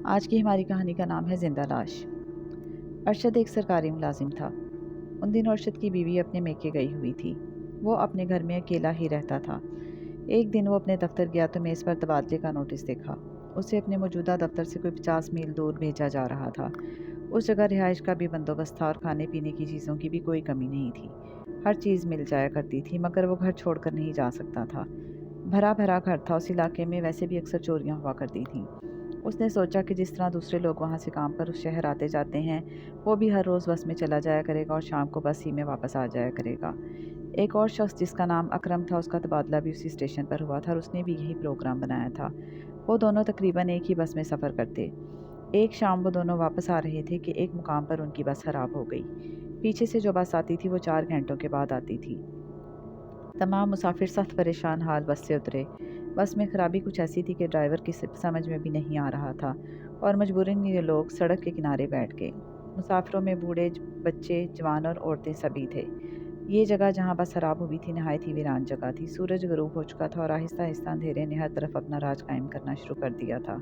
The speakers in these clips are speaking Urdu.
آج کی ہماری کہانی کا نام ہے زندہ لاش۔ ارشد ایک سرکاری ملازم تھا۔ ان دنوں ارشد کی بیوی اپنے میکے گئی ہوئی تھی۔ وہ اپنے گھر میں اکیلا ہی رہتا تھا۔ ایک دن وہ اپنے دفتر گیا تو میز پر تبادلے کا نوٹس دیکھا۔ اسے اپنے موجودہ دفتر سے کوئی 50 میل دور بھیجا جا رہا تھا۔ اس جگہ رہائش کا بھی بندوبست تھا اور کھانے پینے کی چیزوں کی بھی کوئی کمی نہیں تھی۔ ہر چیز مل جایا کرتی تھی، مگر وہ گھر چھوڑ کر نہیں جا سکتا تھا۔ بھرا بھرا گھر تھا۔ اس علاقے میں ویسے بھی اکثر چوریاں ہوا کرتی تھیں۔ اس نے سوچا کہ جس طرح دوسرے لوگ وہاں سے کام پر اس شہر آتے جاتے ہیں، وہ بھی ہر روز بس میں چلا جایا کرے گا اور شام کو بس ہی میں واپس آ جایا کرے گا۔ ایک اور شخص جس کا نام اکرم تھا، اس کا تبادلہ بھی اسی اسٹیشن پر ہوا تھا اور اس نے بھی یہی پروگرام بنایا تھا۔ وہ دونوں تقریباً ایک ہی بس میں سفر کرتے۔ ایک شام وہ دونوں واپس آ رہے تھے کہ ایک مقام پر ان کی بس خراب ہو گئی۔ پیچھے سے جو بس آتی تھی وہ 4 گھنٹوں کے بعد آتی تھی۔ تمام مسافر سخت پریشان حال بس سے اترے۔ بس میں خرابی کچھ ایسی تھی کہ ڈرائیور کی سمجھ میں بھی نہیں آ رہا تھا اور مجبوراً یہ لوگ سڑک کے کنارے بیٹھ گئے۔ مسافروں میں بوڑھے، بچے، جوان اور عورتیں سبھی تھے۔ یہ جگہ جہاں بس خراب ہوئی تھی نہایت ہی ویران جگہ تھی۔ سورج غروب ہو چکا تھا اور آہستہ آہستہ اندھیرے نے ہر طرف اپنا راج قائم کرنا شروع کر دیا تھا۔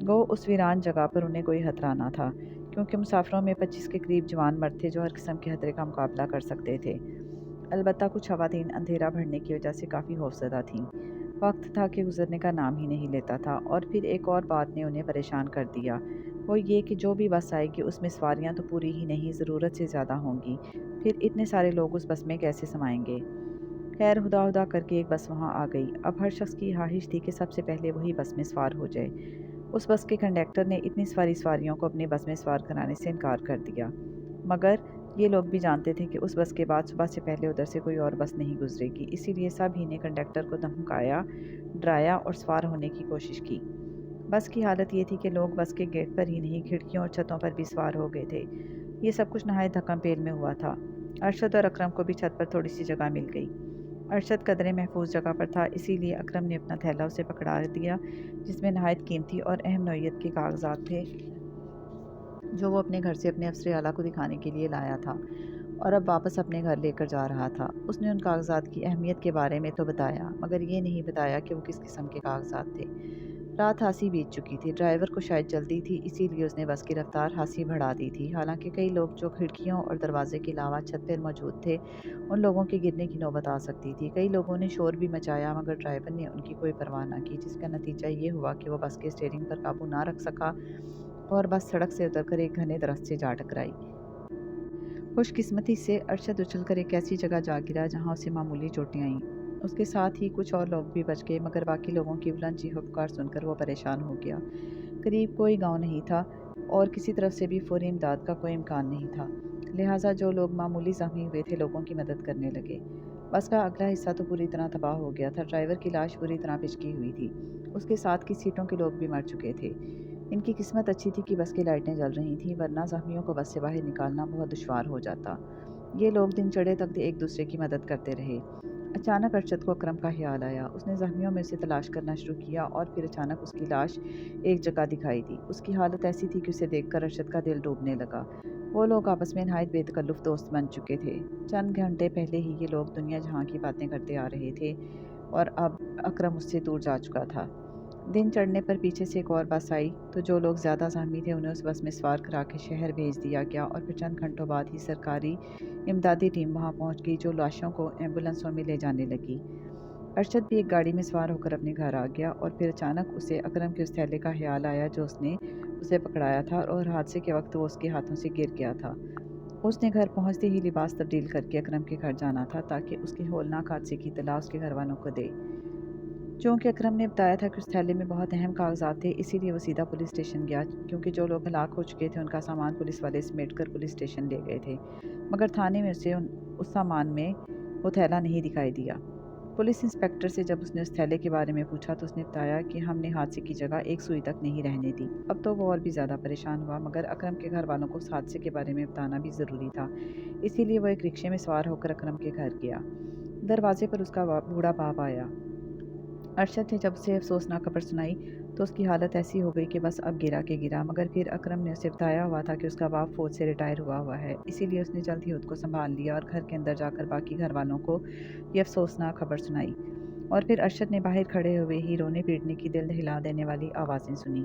گو اس ویران جگہ پر انہیں کوئی خطرہ نہ تھا، کیونکہ مسافروں میں 25 کے قریب جوان مرد تھے جو ہر قسم کے خطرے کا مقابلہ کر سکتے تھے۔ البتہ کچھ خواتین اندھیرا بڑھنے کی وجہ سے کافی خوفزدہ تھیں۔ وقت تھا کہ گزرنے کا نام ہی نہیں لیتا تھا، اور پھر ایک اور بات نے انہیں پریشان کر دیا۔ وہ یہ کہ جو بھی بس آئے گی اس میں سواریاں تو پوری ہی نہیں، ضرورت سے زیادہ ہوں گی۔ پھر اتنے سارے لوگ اس بس میں کیسے سمائیں گے؟ خیر ہدا ہدا کر کے ایک بس وہاں آ گئی۔ اب ہر شخص کی خواہش تھی کہ سب سے پہلے وہی بس میں سوار ہو جائے۔ اس بس کے کنڈکٹر نے اتنی ساری سواریوں کو اپنی بس میں سوار کرانے سے انکار کر دیا، مگر یہ لوگ بھی جانتے تھے کہ اس بس کے بعد صبح سے پہلے ادھر سے کوئی اور بس نہیں گزرے گی، اسی لیے سب ہی نے کنڈکٹر کو دھمکایا، ڈرایا اور سوار ہونے کی کوشش کی۔ بس کی حالت یہ تھی کہ لوگ بس کے گیٹ پر ہی نہیں، کھڑکیوں اور چھتوں پر بھی سوار ہو گئے تھے۔ یہ سب کچھ نہایت دھکم پیل میں ہوا تھا۔ ارشد اور اکرم کو بھی چھت پر تھوڑی سی جگہ مل گئی۔ ارشد قدرے محفوظ جگہ پر تھا، اسی لیے اکرم نے اپنا تھیلا اسے پکڑا دیا، جس میں نہایت قیمتی اور اہم نوعیت کے کاغذات تھے جو وہ اپنے گھر سے اپنے افسر اعلیٰ کو دکھانے کے لیے لایا تھا اور اب واپس اپنے گھر لے کر جا رہا تھا۔ اس نے ان کاغذات کی اہمیت کے بارے میں تو بتایا، مگر یہ نہیں بتایا کہ وہ کس قسم کے کاغذات تھے۔ رات خاصی بیت چکی تھی۔ ڈرائیور کو شاید جلدی تھی، اسی لیے اس نے بس کی رفتار خاصی بڑھا دی تھی۔ حالانکہ کئی لوگ جو کھڑکیوں اور دروازے کے علاوہ چھت پر موجود تھے، ان لوگوں کے گرنے کی نوبت آ سکتی تھی۔ کئی لوگوں نے شور بھی مچایا، مگر ڈرائیور نے ان کی کوئی پرواہ نہ کی، جس کا نتیجہ یہ ہوا کہ وہ بس کے اسٹیئرنگ پر قابو نہ رکھ سکا اور بس سڑک سے اتر کر ایک گھنے درخت سے جا ٹکرائی۔ خوش قسمتی سے ارشد اچھل کر ایک ایسی جگہ جا گرا جہاں اسے معمولی چوٹیں آئیں۔ اس کے ساتھ ہی کچھ اور لوگ بھی بچ گئے، مگر باقی لوگوں کی بلند چیخ و پکار سن کر وہ پریشان ہو گیا۔ قریب کوئی گاؤں نہیں تھا اور کسی طرف سے بھی فوری امداد کا کوئی امکان نہیں تھا، لہٰذا جو لوگ معمولی زخمی ہوئے تھے لوگوں کی مدد کرنے لگے۔ بس کا اگلا حصہ تو پوری طرح تباہ ہو گیا تھا۔ ڈرائیور کی لاش پوری طرح پچکی ہوئی تھی۔ اس کے ساتھ کی سیٹوں کے لوگ بھی مر چکے تھے۔ ان کی قسمت اچھی تھی کہ بس کی لائٹیں جل رہی تھیں، ورنہ زخمیوں کو بس سے باہر نکالنا بہت دشوار ہو جاتا۔ یہ لوگ دن چڑھے تک ایک دوسرے کی مدد کرتے رہے۔ اچانک ارشد کو اکرم کا خیال آیا۔ اس نے زخمیوں میں اسے تلاش کرنا شروع کیا اور پھر اچانک اس کی لاش ایک جگہ دکھائی دی۔ اس کی حالت ایسی تھی کہ اسے دیکھ کر ارشد کا دل ڈوبنے لگا۔ وہ لوگ آپس میں نہایت بے تکلف دوست بن چکے تھے۔ چند گھنٹے پہلے ہی یہ لوگ دنیا جہاں کی باتیں کرتے آ رہے تھے اور اب اکرم اس سے دور جا چکا تھا۔ دن چڑھنے پر پیچھے سے ایک اور بس آئی تو جو لوگ زیادہ زخمی تھے انہیں اس بس میں سوار کرا کے شہر بھیج دیا گیا، اور پھر چند گھنٹوں بعد ہی سرکاری امدادی ٹیم وہاں پہنچ گئی جو لاشوں کو ایمبولینسوں میں لے جانے لگی۔ ارشد بھی ایک گاڑی میں سوار ہو کر اپنے گھر آ گیا، اور پھر اچانک اسے اکرم کے اس تھیلے کا خیال آیا جو اس نے اسے پکڑایا تھا اور حادثے کے وقت وہ اس کے ہاتھوں سے گر گیا تھا۔ اس نے گھر پہنچتے ہی لباس تبدیل کر کے اکرم کے گھر جانا تھا تاکہ اس کے ہولناک حادثے کی اطلاع اس کے گھر والوں کو دے۔ چونکہ اکرم نے بتایا تھا کہ اس تھیلے میں بہت اہم کاغذات تھے، اسی لیے وہ سیدھا پولیس اسٹیشن گیا، کیونکہ جو لوگ ہلاک ہو چکے تھے ان کا سامان پولیس والے سمیٹ کر پولیس اسٹیشن لے گئے تھے، مگر تھانے میں اسے اس سامان میں وہ تھیلا نہیں دکھائی دیا۔ پولیس انسپکٹر سے جب اس نے اس تھیلے کے بارے میں پوچھا تو اس نے بتایا کہ ہم نے حادثے کی جگہ ایک سوئی تک نہیں رہنے دی۔ اب تو وہ اور بھی زیادہ پریشان ہوا، مگر اکرم کے گھر والوں کو اس حادثے کے بارے میں بتانا بھی ضروری تھا، اسی لیے وہ ایک رکشے میں سوار ہو کر اکرم کے گھر گیا۔ دروازے پر اس کا بوڑھا باپ آیا۔ ارشد نے جب اسے افسوسناک خبر سنائی تو اس کی حالت ایسی ہو گئی کہ بس اب گرا کے گرا، مگر پھر اکرم نے اسے بتایا ہوا تھا کہ اس کا باپ فوج سے ریٹائر ہوا ہے، اسی لیے اس نے جلد ہی خود کو سنبھال لیا اور گھر کے اندر جا کر باقی گھر والوں کو یہ افسوسناک خبر سنائی۔ اور پھر ارشد نے باہر کھڑے ہوئے ہی رونے پیٹنے کی دل دہلا دینے والی آوازیں سنی۔